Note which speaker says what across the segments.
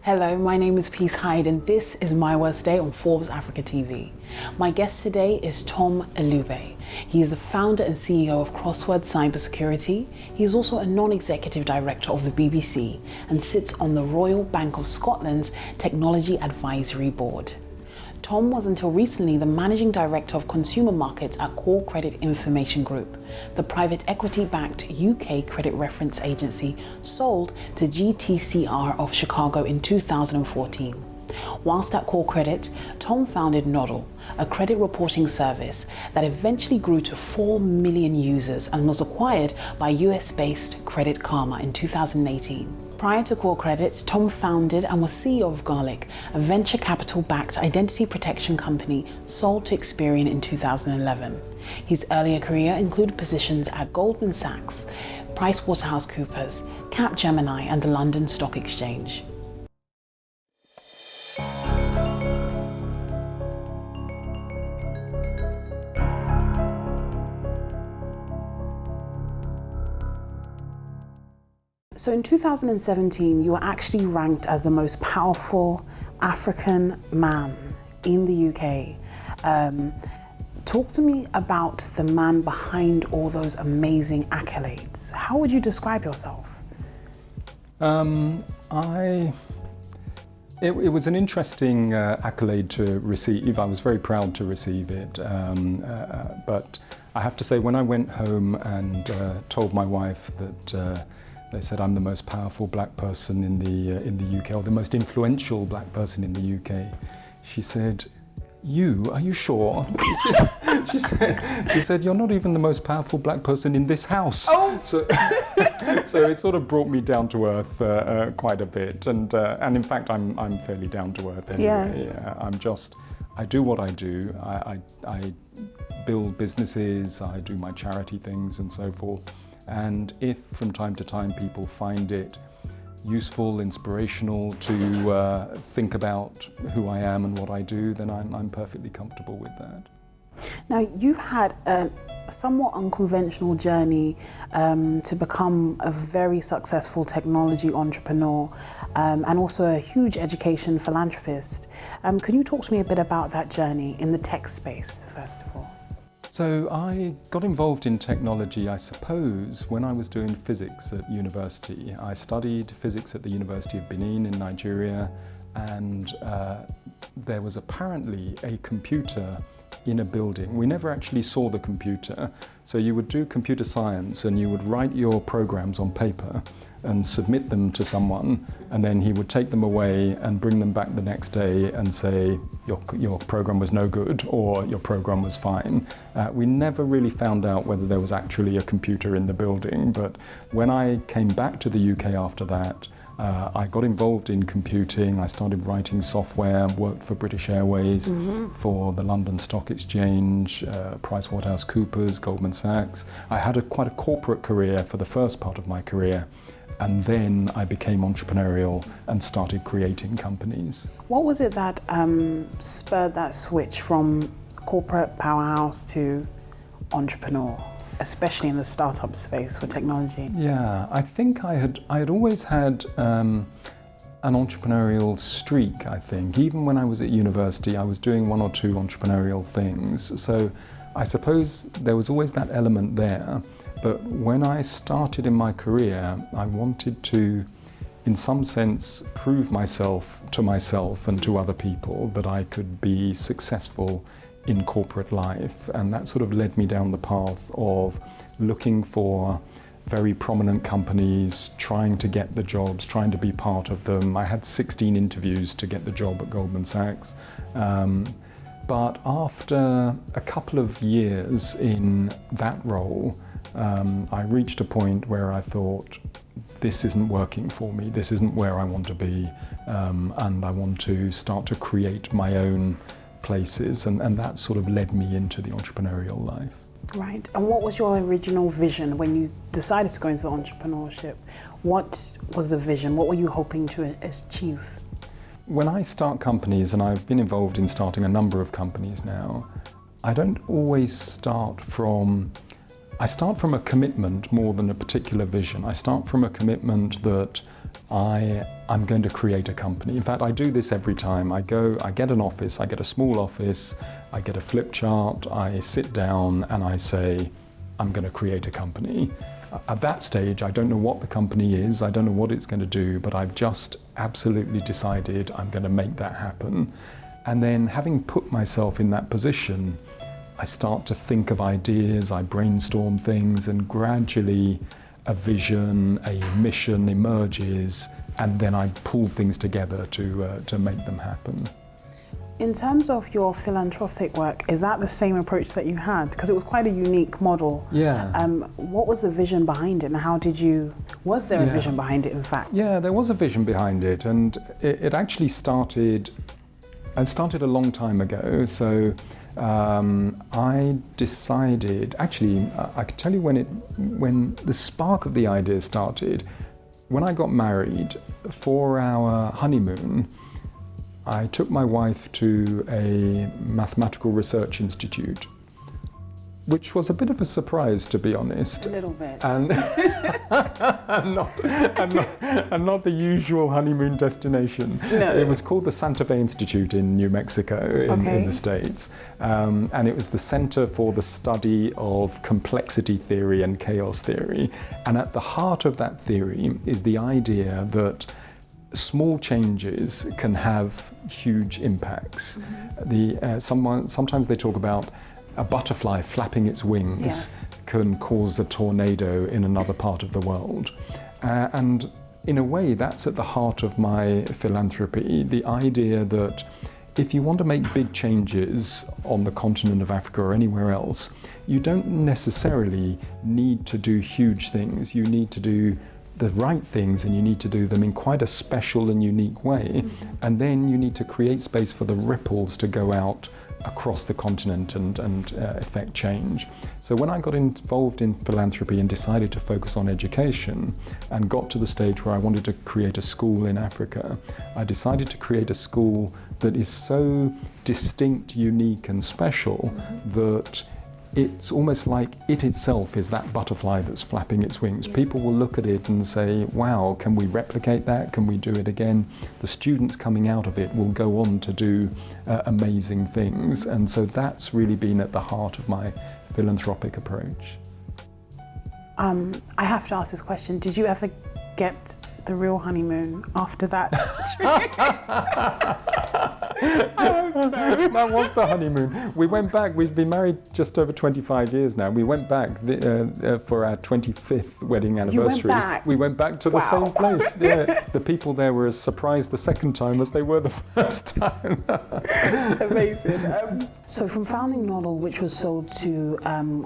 Speaker 1: Hello, my name is Peace Hyde and this is My Worst Day on Forbes Africa TV. My guest today is Tom Ilube. He is the founder and CEO of Crossword Cybersecurity. He is also a non-executive director of the BBC and sits on the Royal Bank of Scotland's Technology Advisory Board. Tom was until recently the managing director of consumer markets at Core Credit Information Group, the private equity-backed UK credit reference agency sold to GTCR of Chicago in 2014. Whilst at Core Credit, Tom founded Nodl, a credit reporting service that eventually grew to 4 million users and was acquired by US-based Credit Karma in 2018. Prior to Core Credit, Tom founded and was CEO of Garlic, a venture capital-backed identity protection company sold to Experian in 2011. His earlier career included positions at Goldman Sachs, PricewaterhouseCoopers, Capgemini, and the London Stock Exchange. So in 2017, you were actually ranked as the most powerful African man in the UK. Talk to me about the man behind all those amazing accolades. How would you describe yourself?
Speaker 2: It was an interesting accolade to receive. I was very proud to receive it. But I have to say, when I went home and told my wife that they said I'm the most powerful black person in the UK, or the most influential black person in the UK, she said, are you sure? she said, you're not even the most powerful black person in this house.
Speaker 1: Oh.
Speaker 2: So it sort of brought me down to earth quite a bit, and in fact I'm fairly down to earth anyway.
Speaker 1: Yes.
Speaker 2: Yeah, I do what I do. I build businesses, I do my charity things and so forth. And if from time to time people find it useful, inspirational to think about who I am and what I do, then I'm perfectly comfortable with that.
Speaker 1: Now, you've had a somewhat unconventional journey to become a very successful technology entrepreneur and also a huge education philanthropist. Can you talk to me a bit about that journey in the tech space, first of all?
Speaker 2: So I got involved in technology, I suppose, when I was doing physics at university. I studied physics at the University of Benin in Nigeria, and there was apparently a computer in a building. We never actually saw the computer. So you would do computer science and you would write your programs on paper and submit them to someone, and then he would take them away and bring them back the next day and say your program was no good or your program was fine. We never really found out whether there was actually a computer in the building, but when I came back to the UK after that, I got involved in computing. I started writing software, worked for British Airways, for the London Stock Exchange, PricewaterhouseCoopers, Goldman Sachs. I had quite a corporate career for the first part of my career, and then I became entrepreneurial and started creating companies.
Speaker 1: What was it that spurred that switch from corporate powerhouse to entrepreneur, especially in the startup space for technology?
Speaker 2: Yeah, I think I had always had an entrepreneurial streak, I think. Even when I was at university, I was doing one or two entrepreneurial things. So I suppose there was always that element there. But when I started in my career, I wanted to, in some sense, prove myself and to other people that I could be successful in corporate life. And that sort of led me down the path of looking for very prominent companies, trying to get the jobs, trying to be part of them. I had 16 interviews to get the job at Goldman Sachs. But after a couple of years in that role, I reached a point where I thought, this isn't working for me, this isn't where I want to be, and I want to start to create my own places, and that sort of led me into the entrepreneurial life.
Speaker 1: Right, and what was your original vision when you decided to go into entrepreneurship? What was the vision? What were you hoping to achieve?
Speaker 2: When I start companies, and I've been involved in starting a number of companies now, I don't always start from a commitment more than a particular vision. I start from a commitment that I'm going to create a company. In fact, I do this every time. I get an office, I get a small office, I get a flip chart, I sit down and I say, I'm going to create a company. At that stage, I don't know what the company is, I don't know what it's going to do, but I've just absolutely decided I'm going to make that happen. And then having put myself in that position, I start to think of ideas, I brainstorm things, and gradually a vision, a mission emerges, and then I pull things together to make them happen.
Speaker 1: In terms of your philanthropic work, is that the same approach that you had? Because it was quite a unique model.
Speaker 2: Yeah.
Speaker 1: What was the vision behind it, and was there a vision behind it, in fact?
Speaker 2: Yeah, there was a vision behind it, and it actually started a long time ago. So I decided, actually, I can tell you when the spark of the idea started. When I got married, for our honeymoon, I took my wife to a mathematical research institute, which was a bit of a surprise, to be honest.
Speaker 1: A little bit.
Speaker 2: And, and not the usual honeymoon destination.
Speaker 1: No.
Speaker 2: It was called the Santa Fe Institute in New Mexico in the States. And it was the Center for the Study of Complexity Theory and Chaos Theory. And at the heart of that theory is the idea that small changes can have huge impacts. Sometimes they talk about a butterfly flapping its wings can cause a tornado in another part of the world. And in a way, that's at the heart of my philanthropy, the idea that if you want to make big changes on the continent of Africa or anywhere else, you don't necessarily need to do huge things. You need to do the right things, and you need to do them in quite a special and unique way. And then you need to create space for the ripples to go out across the continent and affect change. So when I got involved in philanthropy and decided to focus on education and got to the stage where I wanted to create a school in Africa, I decided to create a school that is so distinct, unique and special that it's almost like it itself is that butterfly that's flapping its wings. People will look at it and say, wow, can we replicate that? Can we do it again? The students coming out of it will go on to do amazing things. And so that's really been at the heart of my philanthropic approach.
Speaker 1: I have to ask this question. Did you ever get the real honeymoon after that?
Speaker 2: That was the honeymoon. We went back, we've been married just over 25 years now. We went back for our 25th wedding anniversary.
Speaker 1: You went back?
Speaker 2: We went back to the same place. Yeah. The people there were as surprised the second time as they were the first time.
Speaker 1: Amazing. So from Founding Noddle, which was sold to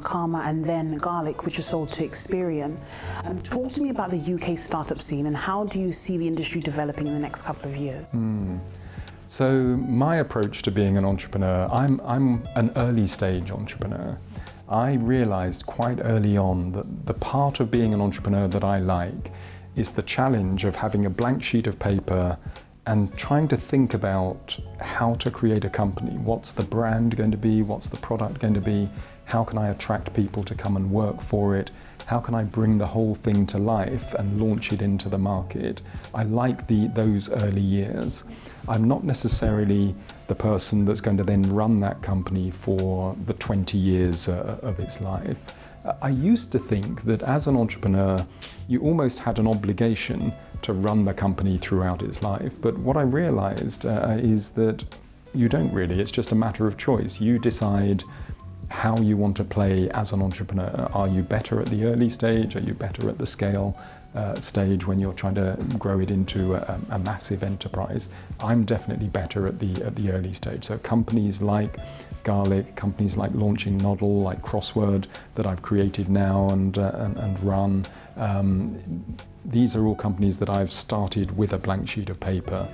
Speaker 1: Karma, and then Garlic, which was sold to Experian, talk to me about the UK startup scene, and how do you see the industry developing in the next couple of years?
Speaker 2: So my approach to being an entrepreneur, I'm an early stage entrepreneur. I realized quite early on that the part of being an entrepreneur that I like is the challenge of having a blank sheet of paper and trying to think about how to create a company. What's the brand going to be? What's the product going to be? How can I attract people to come and work for it? How can I bring the whole thing to life and launch it into the market? I like those early years. I'm not necessarily the person that's going to then run that company for the 20 years of its life. I used to think that as an entrepreneur, you almost had an obligation to run the company throughout its life. But what I realized is that you don't really. It's just a matter of choice. You decide how you want to play as an entrepreneur. Are you better at the early stage? Are you better at the scale stage when you're trying to grow it into a massive enterprise? I'm definitely better at the early stage. So companies like Garlic, companies like launching Noddle, like Crossword that I've created now and run. These are all companies that I've started with a blank sheet of paper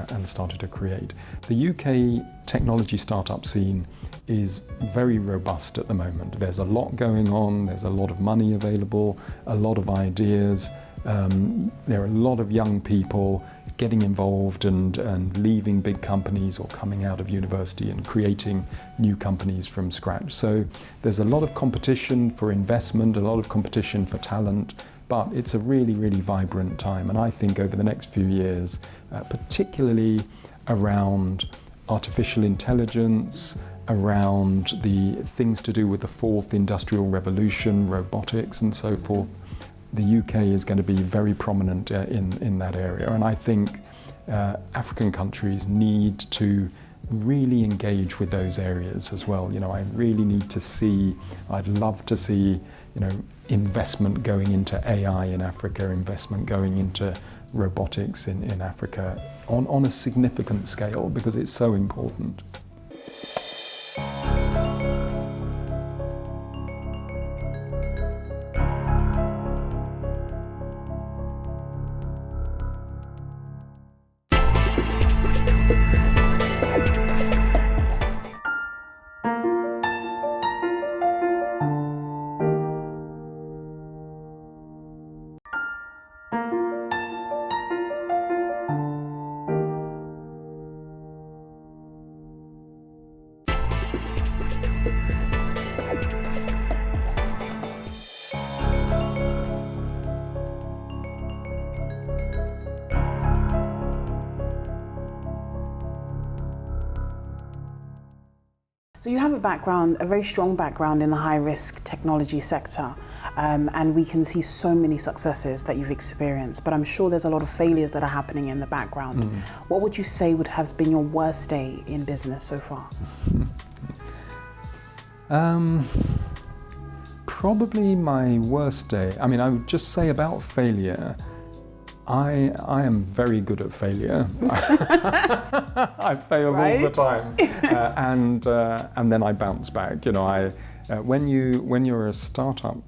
Speaker 2: and started to create. The UK technology startup scene is very robust at the moment. There's a lot going on, there's a lot of money available, a lot of ideas. There are a lot of young people getting involved and leaving big companies or coming out of university and creating new companies from scratch. So there's a lot of competition for investment, a lot of competition for talent, but it's a really, really vibrant time. And I think over the next few years, particularly around artificial intelligence, around the things to do with the fourth industrial revolution, robotics and so forth, the UK is going to be very prominent in that area. And I think African countries need to really engage with those areas as well. You know, I really need to see, I'd love to see, you know, investment going into AI in Africa, investment going into robotics in Africa on a significant scale, because it's so important.
Speaker 1: So you have a background, a very strong background in the high-risk technology sector, and we can see so many successes that you've experienced, but I'm sure there's a lot of failures that are happening in the background. What would you say would have been your worst day in business so far?
Speaker 2: Probably my worst day. I mean, I would just say about failure, I am very good at failure. I fail all the time, and then I bounce back. You know, when you're a startup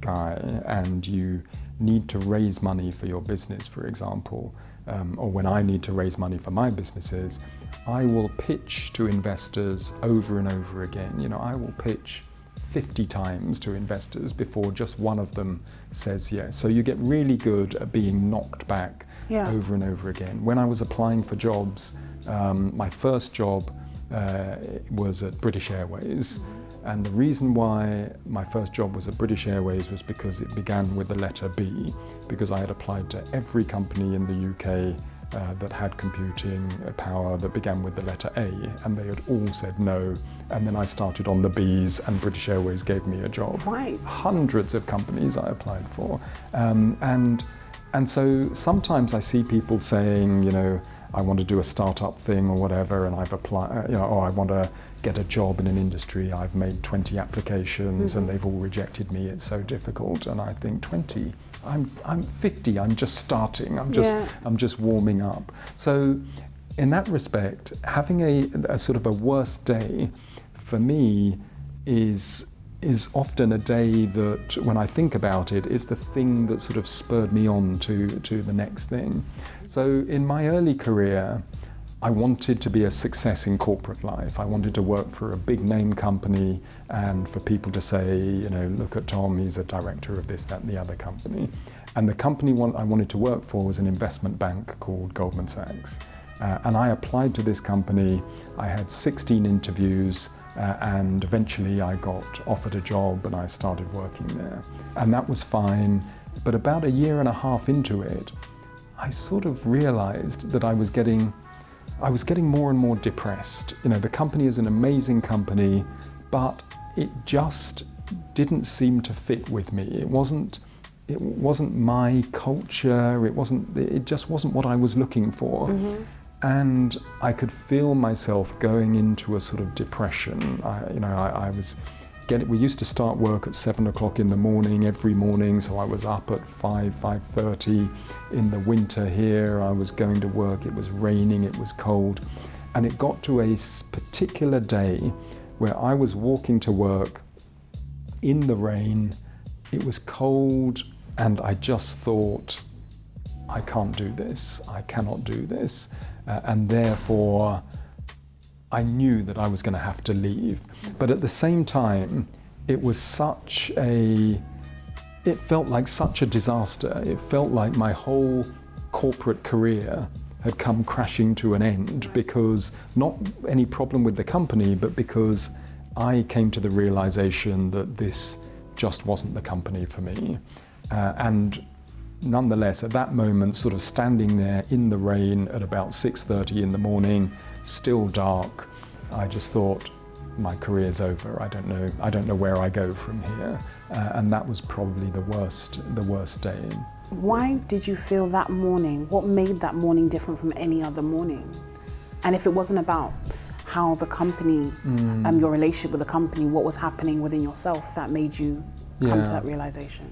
Speaker 2: guy and you need to raise money for your business, for example, or when I need to raise money for my businesses, I will pitch to investors over and over again. You know, I will pitch 50 times to investors before just one of them says yes. So you get really good at being knocked back over and over again. When I was applying for jobs, my first job was at British Airways. And the reason why my first job was at British Airways was because it began with the letter B, because I had applied to every company in the UK that had computing power that began with the letter A, and they had all said no. And then I started on the Bs, and British Airways gave me a job.
Speaker 1: Right.
Speaker 2: Hundreds of companies I applied for. And so sometimes I see people saying, you know, I want to do a startup thing or whatever, and I've applied, you know, or I want to get a job in an industry, I've made 20 applications and they've all rejected me, it's so difficult. And I think 20, I'm 50, I'm just starting, I'm just warming up. So in that respect, having a sort of a worst day for me is often a day that, when I think about it, is the thing that sort of spurred me on to the next thing. So in my early career, I wanted to be a success in corporate life. I wanted to work for a big name company and for people to say, you know, look at Tom, he's a director of this, that and the other company. And the company I wanted to work for was an investment bank called Goldman Sachs. And I applied to this company. I had 16 interviews and eventually I got offered a job and I started working there. And that was fine. But about a year and a half into it, I sort of realized that I was getting more and more depressed. You know, the company is an amazing company, but it just didn't seem to fit with me. It wasn't my culture. It just wasn't what I was looking for. And I could feel myself going into a sort of depression. We used to start work at 7 o'clock in the morning every morning, so I was up at 5:30. In the winter here, I was going to work, it was raining, it was cold. And it got to a particular day where I was walking to work in the rain, it was cold, and I just thought, I can't do this, I cannot do this. And therefore, I knew that I was going to have to leave. But at the same time, it felt like such a disaster. It felt like my whole corporate career had come crashing to an end, because not any problem with the company, but because I came to the realization that this just wasn't the company for me. And nonetheless, at that moment, sort of standing there in the rain at about 6:30 in the morning, still dark, I just thought, my career's over. I don't know where I go from here. And that was probably the worst day.
Speaker 1: Why did you feel that morning? What made that morning different from any other morning? And if it wasn't about how the company, your relationship with the company, what was happening within yourself that made you come to that realization?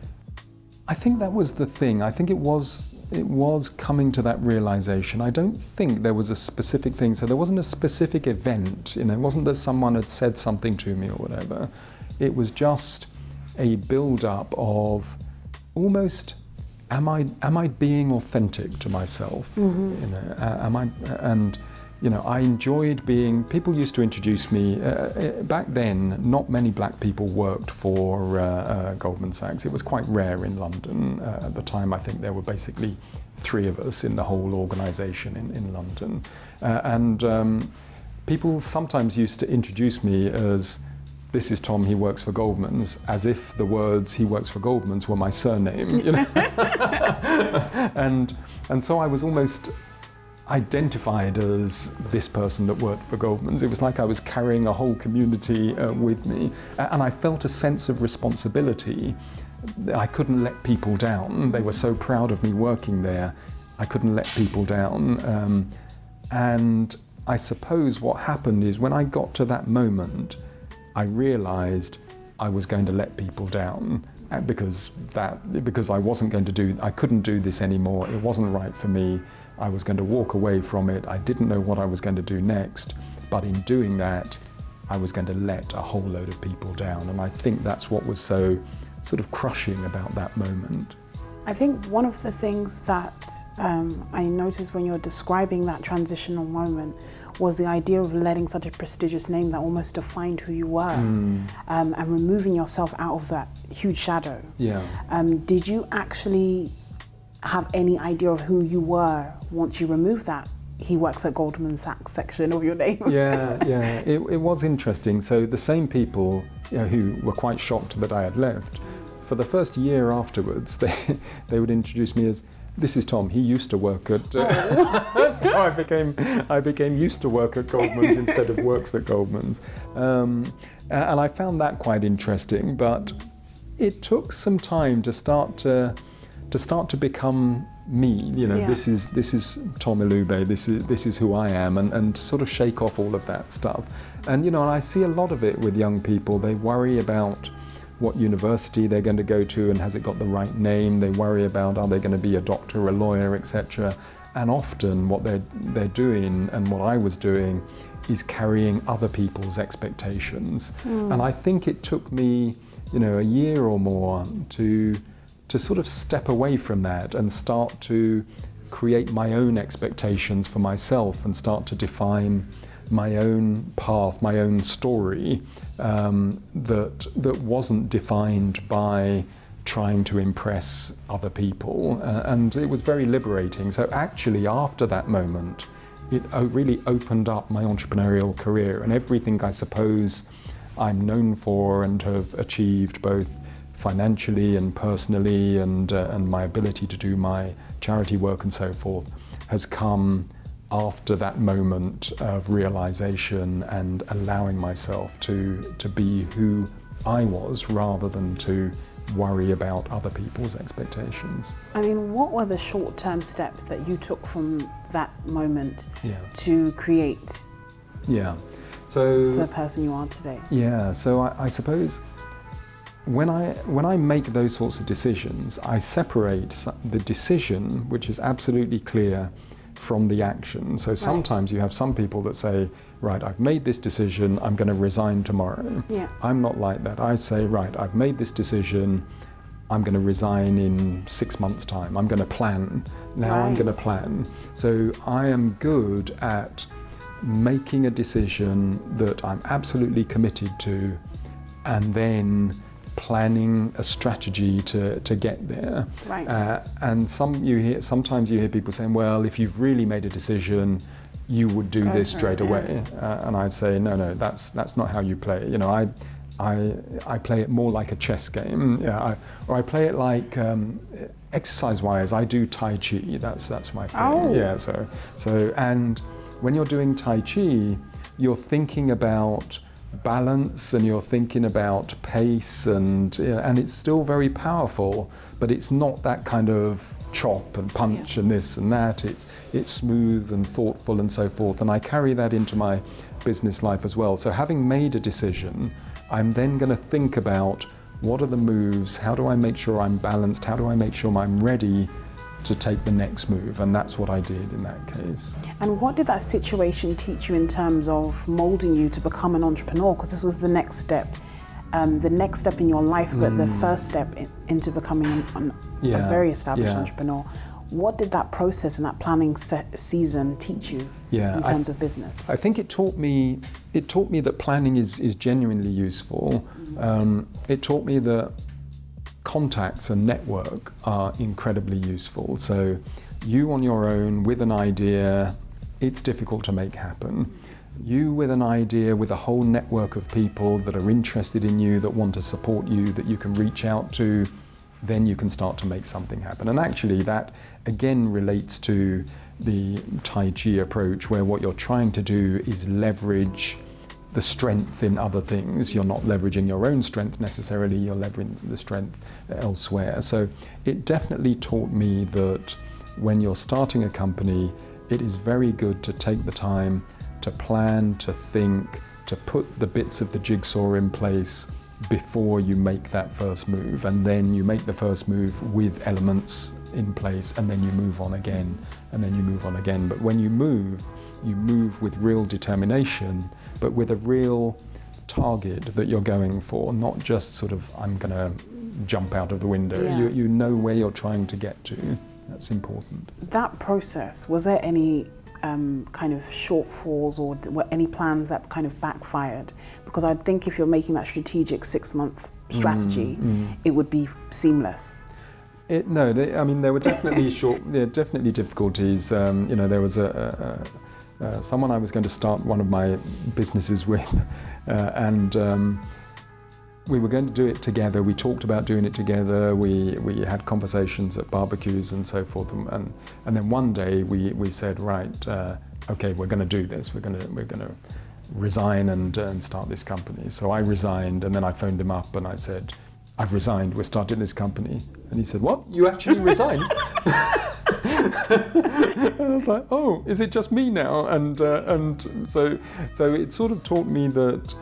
Speaker 2: I think that was the thing. I think it was coming to that realization. I don't think there was a specific thing. So there wasn't a specific event. It wasn't that someone had said something to me or whatever. It was just a build-up of almost, am I being authentic to myself? I enjoyed being, people used to introduce me, back then, not many black people worked for Goldman Sachs. It was quite rare in London. At the time, I think there were basically 3 of us in the whole organisation in London. People sometimes used to introduce me as, this is Tom, he works for Goldman's, as if the words he works for Goldman's were my surname. And so I was almost identified as this person that worked for Goldman's. It was like I was carrying a whole community with me, and I felt a sense of responsibility. I couldn't let people down. They were so proud of me working there. I couldn't let people down. And I suppose what happened is when I got to that moment, I realized I was going to let people down because I couldn't do this anymore. It wasn't right for me. I was going to walk away from it. I didn't know what I was going to do next, but in doing that, I was going to let a whole load of people down. And I think that's what was so sort of crushing about that moment.
Speaker 1: I think one of the things that I noticed when you're describing that transitional moment was the idea of letting such a prestigious name that almost defined who you were, and removing yourself out of that huge shadow.
Speaker 2: Yeah.
Speaker 1: Did you actually have any idea of who you were once you removed that he works at Goldman Sachs section of your name?
Speaker 2: Yeah. It was interesting. So the same people who were quite shocked that I had left, for the first year afterwards, they would introduce me as, this is Tom, he used to work at... So I became used to work at Goldman's instead of works at Goldman's. And I found that quite interesting, but it took some time to start to become me. This is Tom Ilube, this is who I am, and sort of shake off all of that stuff. And I see a lot of it with young people. They worry about what university they're going to go to and has it got the right name. They worry about, are they going to be a doctor, a lawyer, etc. And often what they're doing, and what I was doing, is carrying other people's expectations. And I think it took me, a year or more to sort of step away from that and start to create my own expectations for myself and start to define my own path, my own story, that wasn't defined by trying to impress other people. And it was very liberating. So actually, after that moment, it really opened up my entrepreneurial career, and everything I suppose I'm known for and have achieved, both financially and personally, and my ability to do my charity work and so forth, has come after that moment of realization and allowing myself to be who I was, rather than to worry about other people's expectations.
Speaker 1: I mean, what were the short-term steps that you took from that moment to create the person you are today? Yeah,
Speaker 2: so I suppose when I make those sorts of decisions, I separate the decision, which is absolutely clear, from the action. So sometimes you have some people that say, right, I've made this decision, I'm going to resign tomorrow.
Speaker 1: Yeah.
Speaker 2: I'm not like that. I say, right, I've made this decision, I'm going to resign in 6 months' time. I'm going to plan. Now I'm going to plan. So I am good at making a decision that I'm absolutely committed to, and then planning a strategy to get there.
Speaker 1: Right.
Speaker 2: And sometimes you hear people saying, well, if you've really made a decision, you would do this straight away. And I say, no, that's not how you play. I play it more like a chess game. Yeah, or I play it like exercise-wise. I do Tai Chi. That's my thing.
Speaker 1: Oh.
Speaker 2: Yeah. So and when you're doing Tai Chi, you're thinking about balance and you're thinking about pace and it's still very powerful, but it's not that kind of chop and punch and this and that. It's smooth and thoughtful and so forth. And I carry that into my business life as well. So having made a decision, I'm then going to think about what are the moves, how do I make sure I'm balanced, how do I make sure I'm ready to take the next move, and that's what I did in that case.
Speaker 1: And what did that situation teach you in terms of molding you to become an entrepreneur? Because this was the next step in your life, but the first step into becoming a very established entrepreneur. What did that process and that planning season teach you in terms of business?
Speaker 2: I think it taught me that planning is genuinely useful. It taught me that contacts and network are incredibly useful. So you on your own with an idea, it's difficult to make happen. You with an idea, with a whole network of people that are interested in you, that want to support you, that you can reach out to, then you can start to make something happen. And actually that again relates to the Tai Chi approach, where what you're trying to do is leverage the strength in other things. You're not leveraging your own strength necessarily, you're leveraging the strength elsewhere. So it definitely taught me that when you're starting a company, it is very good to take the time to plan, to think, to put the bits of the jigsaw in place before you make that first move. And then you make the first move with elements in place, and then you move on again, and then you move on again. But when you move with real determination, but with a real target that you're going for, not just sort of, I'm going to jump out of the window.
Speaker 1: Yeah.
Speaker 2: You know where you're trying to get to. That's important.
Speaker 1: That process, was there any kind of shortfalls, or were any plans that kind of backfired? Because I think if you're making that strategic 6-month strategy, it would be seamless.
Speaker 2: There were definitely definitely difficulties. There was someone I was going to start one of my businesses with, and we were going to do it together. We talked about doing it together. We had conversations at barbecues and so forth. And then one day we said, right, okay, we're going to do this. We're going to resign and start this company. So I resigned, and then I phoned him up and I said, I've resigned. We're starting this company. And he said, what? You actually resigned? And I was like, oh, is it just me now? And so it sort of taught me that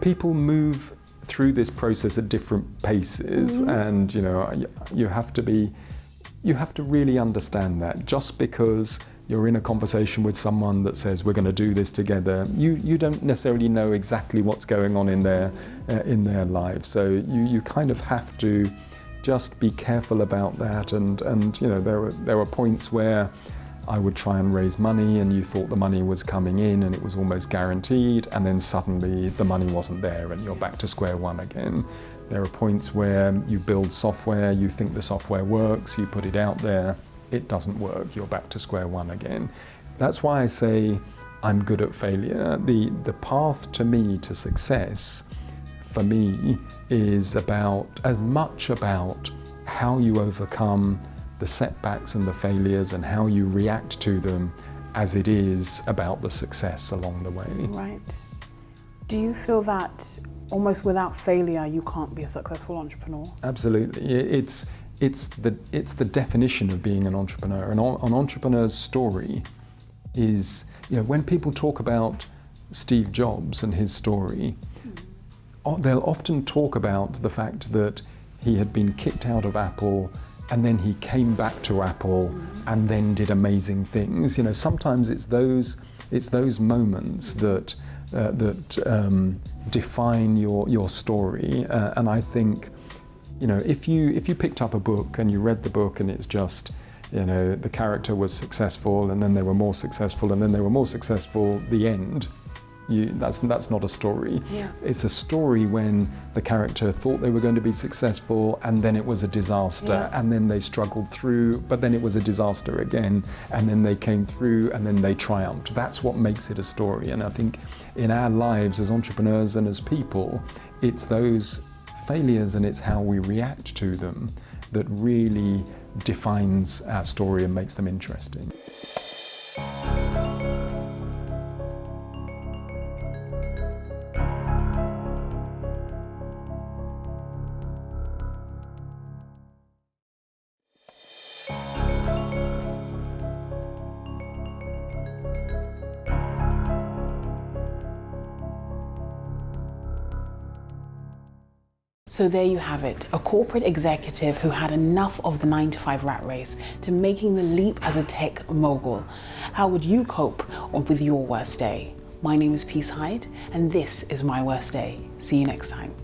Speaker 2: people move through this process at different paces, and you have to really understand that. Just because you're in a conversation with someone that says we're going to do this together, you don't necessarily know exactly what's going on in their lives. So you kind of have to just be careful about that. And there were points where I would try and raise money, and you thought the money was coming in and it was almost guaranteed, and then suddenly the money wasn't there and you're back to square one again. There are points where you build software, you think the software works, you put it out there, it doesn't work, you're back to square one again. That's why I say I'm good at failure. The path to me to success, for me, is as much about how you overcome the setbacks and the failures and how you react to them as it is about the success along the way.
Speaker 1: Right. Do you feel that almost without failure you can't be a successful entrepreneur?
Speaker 2: Absolutely. It's the definition of being an entrepreneur. An entrepreneur's story is, when people talk about Steve Jobs and his story, they'll often talk about the fact that he had been kicked out of Apple, and then he came back to Apple and then did amazing things. Sometimes it's those moments that define your story. And I think, if you picked up a book and you read the book and it's just, the character was successful and then they were more successful and then they were more successful, the end, That's not a story.
Speaker 1: Yeah.
Speaker 2: It's a story when the character thought they were going to be successful, and then it was a disaster, and then they struggled through, but then it was a disaster again, and then they came through, and then they triumphed. That's what makes it a story. And I think in our lives as entrepreneurs and as people, it's those failures and it's how we react to them that really defines our story and makes them interesting.
Speaker 1: So there you have it, a corporate executive who had enough of the 9-to-5 rat race to making the leap as a tech mogul. How would you cope with your worst day? My name is Peace Hyde, and this is My Worst Day. See you next time.